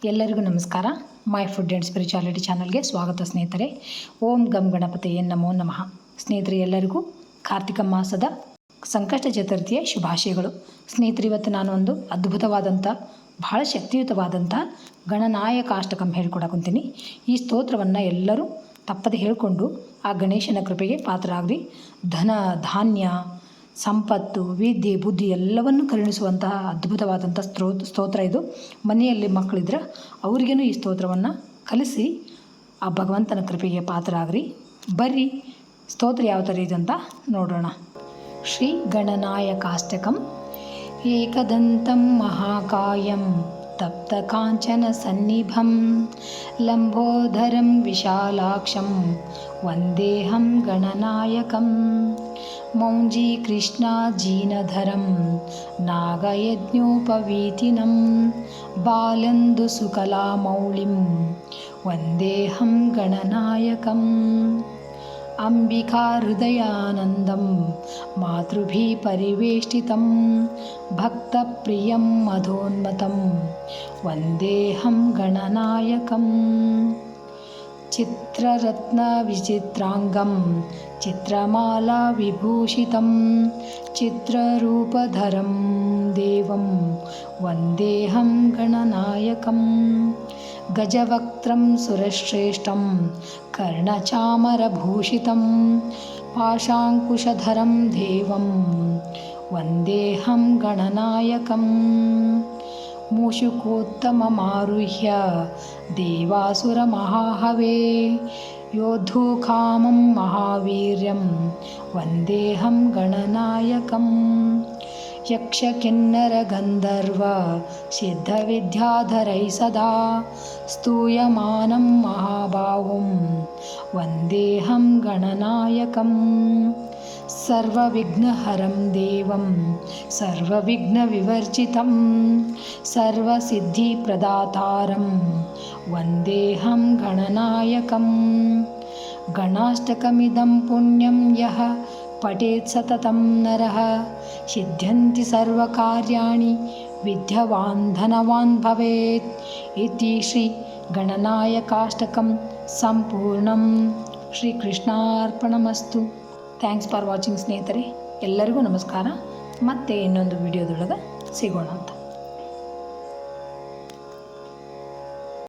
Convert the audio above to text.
ಎಲ್ಲರಿಗೂ ನಮಸ್ಕಾರ. My food and spirituality ಚಾನಲ್ಗೆ ಸ್ವಾಗತ ಸ್ನೇಹಿತರೆ. ಓಂ ಗಂ ಗಣಪತಿಯೇ ನಮೋ ನಮಃ. ಸ್ನೇಹಿತರೆ, ಎಲ್ಲರಿಗೂ ಕಾರ್ತಿಕ ಮಾಸದ ಸಂಕಷ್ಟ ಚತುರ್ಥಿಯ ಶುಭಾಶಯಗಳು. ಸ್ನೇಹಿತರೆ, ಇವತ್ತು ನಾನು ಒಂದು ಅದ್ಭುತವಾದಂಥ ಬಹಳ ಶಕ್ತಿಯುತವಾದಂಥ ಗಣನಾಯಕಾಷ್ಟಕಂ ಹೇಳ್ಕೊಡಕುಂತೀನಿ. ಈ ಸ್ತೋತ್ರವನ್ನು ಎಲ್ಲರೂ ತಪ್ಪದೆ ಹೇಳಿಕೊಂಡು ಆ ಗಣೇಶನ ಕೃಪೆಗೆ ಪಾತ್ರರಾಗ್ರಿ. ಧನ ಧಾನ್ಯ ಸಂಪತ್ತು ವಿದ್ಯೆ ಬುದ್ಧಿ ಎಲ್ಲವನ್ನು ಕರುಣಿಸುವಂತಹ ಅದ್ಭುತವಾದಂಥ ಸ್ತೋತ್ರ ಇದು. ಮನೆಯಲ್ಲಿ ಮಕ್ಕಳಿದ್ರೆ ಅವ್ರಿಗೇನು ಈ ಸ್ತೋತ್ರವನ್ನು ಕಲಿಸಿ ಆ ಭಗವಂತನ ಕೃಪೆಗೆ ಪಾತ್ರರಾಗ್ರಿ. ಬರ್ರಿ ಸ್ತೋತ್ರ ಯಾವ ಥರ ಇದೆ ಅಂತ ನೋಡೋಣ. ಶ್ರೀ ಗಣನಾಯಕಾಷ್ಟಕಂ. ಏಕದಂತಂ ಮಹಾಕಾಯಂ ತಪ್ತ ಕಾಂಚನ ಸನ್ನಿಭಂ ಲಂಬೋದರಂ ವಿಶಾಲಾಕ್ಷಂ ವಂದೇಹಂ ಗಣನಾಯಕಂ ಮೌಂಜಿ ಕೃಷ್ಣಾಜೀನಧರಂ ನಾಗಯಜ್ಞೋಪವೀತಿನಂ ಬಾಲಂದು ಸುಕಲಾಮೌಳಿಂ ವಂದೇಹಂ ಗಣನಾಯಕಂ ಅಂಬಿಕಾ ಹೃದಯಾನಂದಂ ಮಾತೃಭಿ ಪರಿವೇಷ್ಟಿತಂ ಭಕ್ತಪ್ರಿಯಂ ಮಧೋನ್ಮತಂ ವಂದೇಹಂ ಗಣನಾಯಕಂ ಚಿತ್ರರತ್ನ ವಿಚಿತ್ರಾಂಗಂ ಚಿತ್ರಮಾಲಾ ವಿಭೂಷಿತಂ ಚಿತ್ರರೂಪಧರಂ ದೇವಂ ವಂದೇಹಂ ಗಣನಾಯಕಂ ಗಜವಕ್ತ್ರಂ ಸುರಶ್ರೇಷ್ಠಂ ಕರ್ಣಚಾಮರಭೂಷಿತಂ ಪಾಶಾಂಕುಶಧರಂ ದೇವಂ ವಂದೇಹಂ ಗಣನಾಯಕಂ ಮೂಷಿಕೋತ್ತಮಮಾರುಹ್ಯ ದೇವಾಸುರಮಹಾಹವೇ ಯೋದ್ಧೂಕಾಮಂ ಮಹಾವೀರ್ಯಂ ವಂದೇಹಂ ಗಣನಾಯಕಂ ಯಕ್ಷಕಿನ್ನರ ಗಂಧರ್ವ ಸಿದ್ಧವಿದ್ಯಾಧರೈ ಸದಾ ಸ್ತೂಯಮಾನಂ ಮಹಾಬಾಹುಂ ವಂದೇಹಂ ಗಣನಾಯಕಂ ಸರ್ವವಿಘ್ನಹರಂ ದೇವಂ ಸರ್ವವಿಘ್ನವಿವರ್ಜಿತಂ ಸರ್ವಸಿದ್ಧಿಪ್ರದಾತಾರಂ ವಂದೇಹಂ ಗಣನಾಯಕಂ ಗಣಾಷ್ಟಕಮಿದಂ ಪುಣ್ಯಂ ಯಃ ಪಠೇತ್ ಸತತಂ ನರಃ ಸಿದ್ಧ್ಯಂತಿ ಸರ್ವಕಾರ್ಯಾಣಿ ವಿದ್ಯಾವಾನ್ ಧನವಾನ್ ಭವೇತ್ ಇತಿ ಶ್ರೀ ಗಣನಾಯಕಾಷ್ಟಕಂ ಸಂಪೂರ್ಣಂ. ಶ್ರೀಕೃಷ್ಣಾರ್ಪಣಮಸ್ತು. ಥ್ಯಾಂಕ್ಸ್ ಫಾರ್ ವಾಚಿಂಗ್ ಸ್ನೇಹಿತರೆ. ಎಲ್ಲರಿಗೂ ನಮಸ್ಕಾರ. ಮತ್ತೆ ಇನ್ನೊಂದು ವಿಡಿಯೋದೊಳಗೆ ಸಿಗೋಣ ಅಂತ.